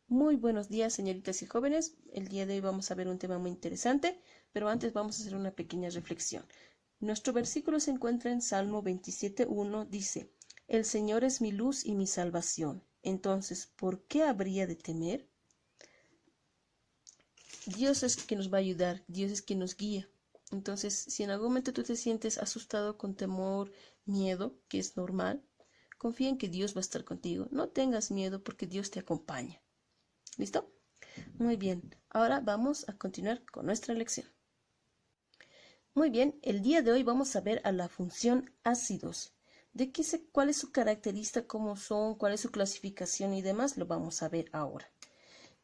Muy buenos días, señoritas y jóvenes. El día de hoy vamos a ver un tema muy interesante, pero antes vamos a hacer una pequeña reflexión. Nuestro versículo se encuentra en Salmo 27:1, dice: El Señor es mi luz y mi salvación. Entonces, ¿por qué habría de temer? Dios es quien nos va a ayudar, Dios es quien nos guía. Entonces, si en algún momento tú te sientes asustado, con temor, miedo, que es normal, confía en que Dios va a estar contigo. No tengas miedo porque Dios te acompaña. ¿Listo? Muy bien, ahora vamos a continuar con nuestra lección. Muy bien, el día de hoy vamos a ver a la función ácidos. ¿Cuál es su característica, cómo son, cuál es su clasificación y demás? Lo vamos a ver ahora.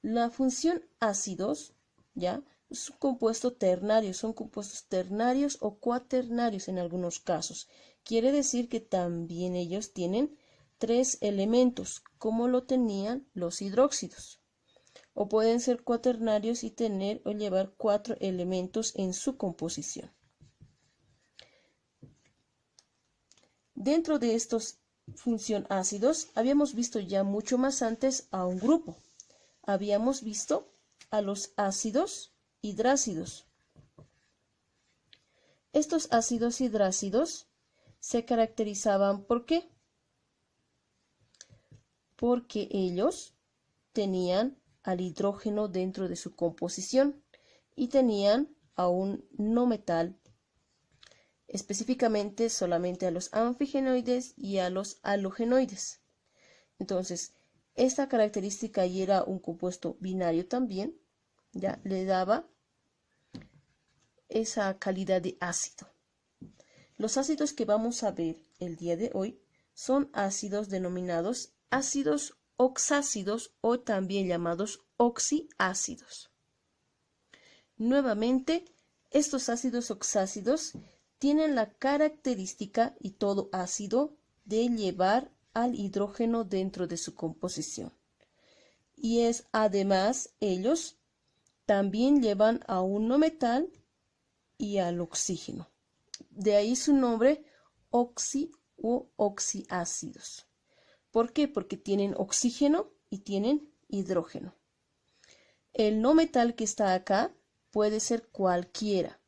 La función ácidos, ¿ya? Es un compuesto ternario, son compuestos ternarios o cuaternarios en algunos casos. Quiere decir que también ellos tienen 3 elementos, como lo tenían los hidróxidos. O pueden ser cuaternarios y tener o llevar 4 elementos en su composición. Dentro de estos función ácidos, habíamos visto ya mucho más antes a un grupo. Habíamos visto a los ácidos hidrácidos. Estos ácidos hidrácidos se caracterizaban ¿por qué? Porque ellos tenían al hidrógeno dentro de su composición y tenían a un no metal, específicamente solamente a los anfigenoides y a los halogenoides. Entonces, esta característica, y era un compuesto binario también, ya le daba esa calidad de ácido. Los ácidos que vamos a ver el día de hoy son ácidos denominados ácidos oxácidos o también llamados oxiácidos. Nuevamente, estos ácidos oxácidos tienen la característica, y todo ácido, de llevar al hidrógeno dentro de su composición. Y es además, ellos también llevan a un no metal y al oxígeno. De ahí su nombre, oxi o oxiácidos. ¿Por qué? Porque tienen oxígeno y tienen hidrógeno. El no metal que está acá puede ser cualquiera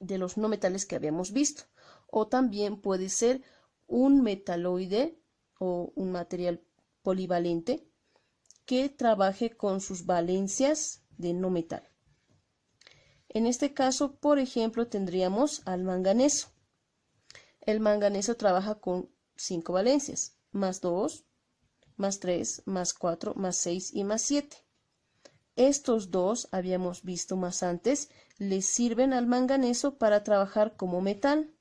de los no metales que habíamos visto, o también puede ser un metaloide o un material polivalente que trabaje con sus valencias de no metal. En este caso, por ejemplo, tendríamos al manganeso. El manganeso trabaja con 5 valencias, más 2, más 3, más 4, más 6 y más 7. Estos dos, habíamos visto más antes, le sirven al manganeso para trabajar como metal,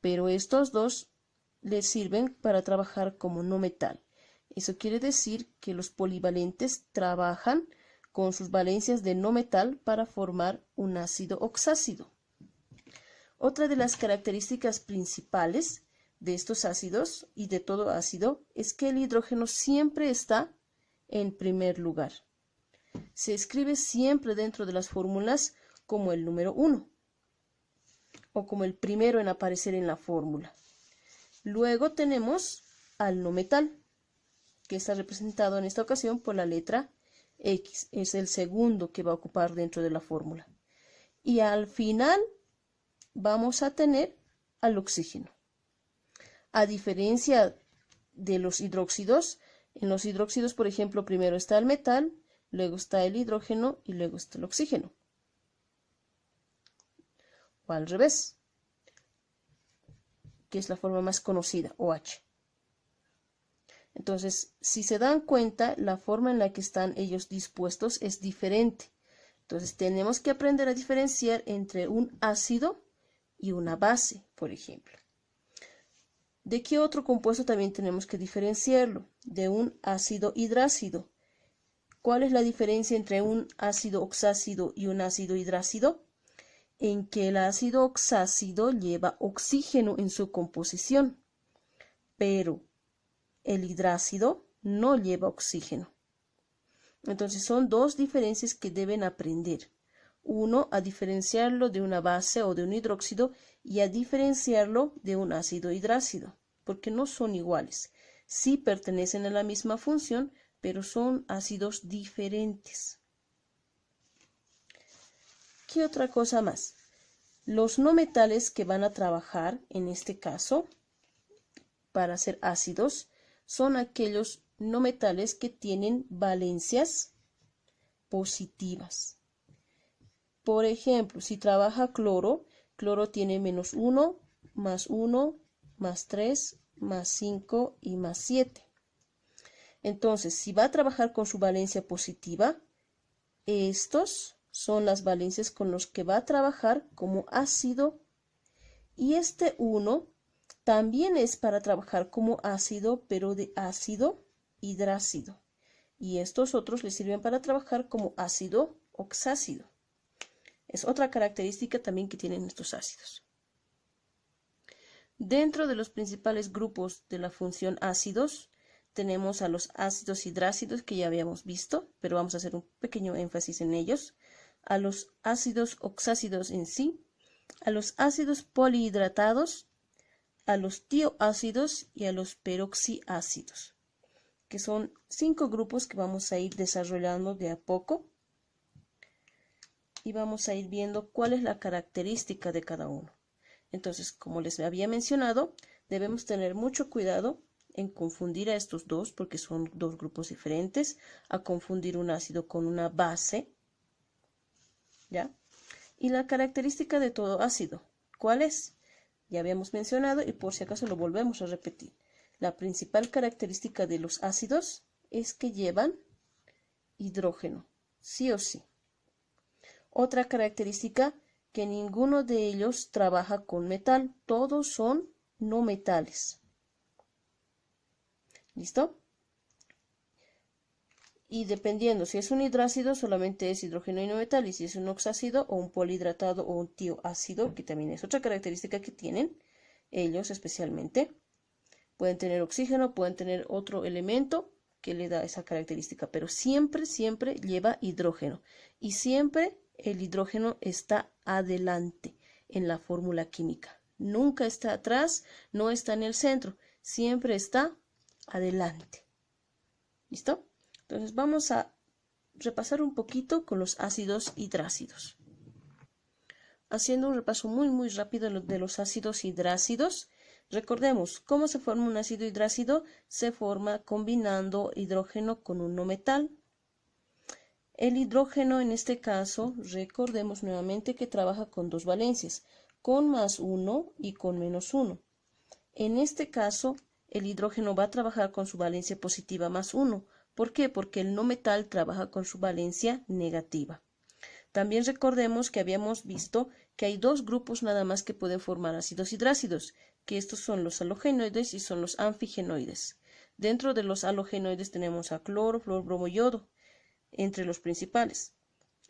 pero estos dos le sirven para trabajar como no metal. Eso quiere decir que los polivalentes trabajan con sus valencias de no metal para formar un ácido oxácido. Otra de las características principales de estos ácidos y de todo ácido es que el hidrógeno siempre está en primer lugar. Se escribe siempre dentro de las fórmulas como el número 1 o como el primero en aparecer en la fórmula. Luego tenemos al no metal, que está representado en esta ocasión por la letra X. Es el segundo que va a ocupar dentro de la fórmula. Y al final vamos a tener al oxígeno. A diferencia de los hidróxidos, en los hidróxidos, por ejemplo, primero está el metal, luego está el hidrógeno y luego está el oxígeno. O al revés, que es la forma más conocida, OH. Entonces, si se dan cuenta, la forma en la que están ellos dispuestos es diferente. Entonces, tenemos que aprender a diferenciar entre un ácido y una base, por ejemplo. ¿De qué otro compuesto también tenemos que diferenciarlo? De un ácido hidrácido. ¿Cuál es la diferencia entre un ácido oxácido y un ácido hidrácido? En que el ácido oxácido lleva oxígeno en su composición, pero el hidrácido no lleva oxígeno. Entonces son dos diferencias que deben aprender. Uno, a diferenciarlo de una base o de un hidróxido, y a diferenciarlo de un ácido hidrácido, porque no son iguales. Sí pertenecen a la misma función, pero son ácidos diferentes. ¿Qué otra cosa más? Los no metales que van a trabajar en este caso para ser ácidos son aquellos no metales que tienen valencias positivas. Por ejemplo, si trabaja cloro, cloro tiene -1, +1, +3, +5 y +7. Entonces, si va a trabajar con su valencia positiva, estos son las valencias con los que va a trabajar como ácido. Y este 1 también es para trabajar como ácido, pero de ácido hidrácido. Y estos otros le sirven para trabajar como ácido oxácido. Es otra característica también que tienen estos ácidos. Dentro de los principales grupos de la función ácidos, tenemos a los ácidos hidrácidos que ya habíamos visto, pero vamos a hacer un pequeño énfasis en ellos, a los ácidos oxácidos en sí, a los ácidos polihidratados, a los tioácidos y a los peroxiácidos, que son 5 grupos que vamos a ir desarrollando de a poco y vamos a ir viendo cuál es la característica de cada uno. Entonces, como les había mencionado, debemos tener mucho cuidado en confundir a estos dos, porque son dos grupos diferentes, a confundir un ácido con una base, ¿ya? Y la característica de todo ácido, ¿cuál es? Ya habíamos mencionado y por si acaso lo volvemos a repetir. La principal característica de los ácidos es que llevan hidrógeno, sí o sí. Otra característica, que ninguno de ellos trabaja con metal, todos son no metales. ¿Listo? Y dependiendo, si es un hidrácido, solamente es hidrógeno y no metal, y si es un oxácido o un polihidratado o un tioácido, que también es otra característica que tienen ellos especialmente. Pueden tener oxígeno, pueden tener otro elemento que le da esa característica, pero siempre lleva hidrógeno. Y siempre el hidrógeno está adelante en la fórmula química. Nunca está atrás, no está en el centro, siempre está adelante. ¿Listo? Entonces vamos a repasar un poquito con los ácidos hidrácidos. Haciendo un repaso muy rápido de los ácidos hidrácidos, recordemos cómo se forma un ácido hidrácido. Se forma combinando hidrógeno con un no metal. El hidrógeno en este caso, recordemos nuevamente que trabaja con dos valencias, con +1 y con -1. En este caso, el hidrógeno va a trabajar con su valencia positiva +1. ¿Por qué? Porque el no metal trabaja con su valencia negativa. También recordemos que habíamos visto que hay dos grupos nada más que pueden formar ácidos hidrácidos, que estos son los halogenoides y son los anfigenoides. Dentro de los halogenoides tenemos a cloro, flúor, bromo, yodo, entre los principales.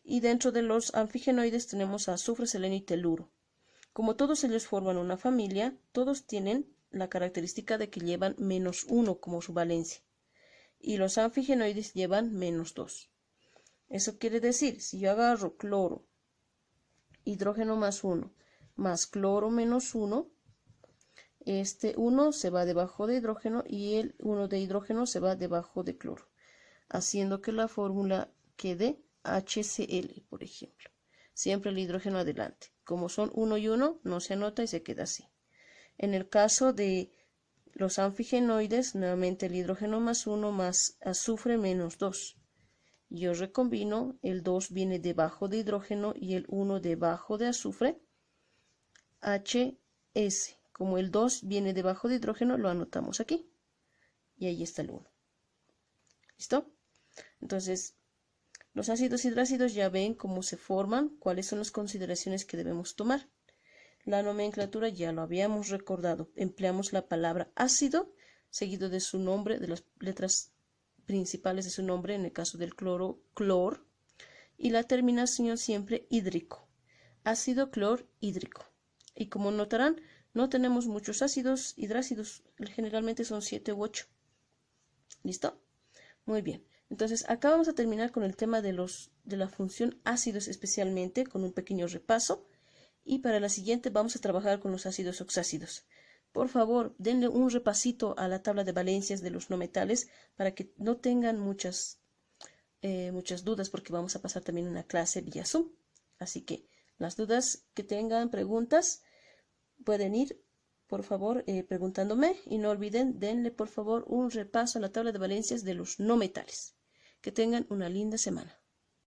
Y dentro de los anfigenoides tenemos a azufre, selenio y teluro. Como todos ellos forman una familia, todos tienen la característica de que llevan -1 como su valencia. Y los anfigenoides llevan -2. Eso quiere decir, si yo agarro cloro, hidrógeno +1, más cloro -1, este 1 se va debajo de hidrógeno y el 1 de hidrógeno se va debajo de cloro, haciendo que la fórmula quede HCl, por ejemplo. Siempre el hidrógeno adelante. Como son 1 y 1, no se anota y se queda así. En el caso de los anfigenoides, nuevamente el hidrógeno +1 más azufre -2. Yo recombino, el 2 viene debajo de hidrógeno y el 1 debajo de azufre, HS. Como el 2 viene debajo de hidrógeno, lo anotamos aquí. Y ahí está el 1. ¿Listo? Entonces, los ácidos hidrácidos ya ven cómo se forman, cuáles son las consideraciones que debemos tomar. La nomenclatura ya lo habíamos recordado. Empleamos la palabra ácido, seguido de su nombre, de las letras principales de su nombre, en el caso del cloro, clor, y la terminación siempre hídrico. Ácido clorhídrico. Y como notarán, no tenemos muchos ácidos hidrácidos, generalmente son 7 u 8. ¿Listo? Muy bien. Entonces, acá vamos a terminar con el tema de la función ácidos especialmente, con un pequeño repaso. Y para la siguiente vamos a trabajar con los ácidos oxácidos. por favor, denle un repasito a la tabla de valencias de los no metales para que no tengan muchas dudas, porque vamos a pasar también una clase vía Zoom. Así que las dudas que tengan, preguntas, pueden ir, por favor, preguntándome, y no olviden, denle por favor un repaso a la tabla de valencias de los no metales. Que tengan una linda semana.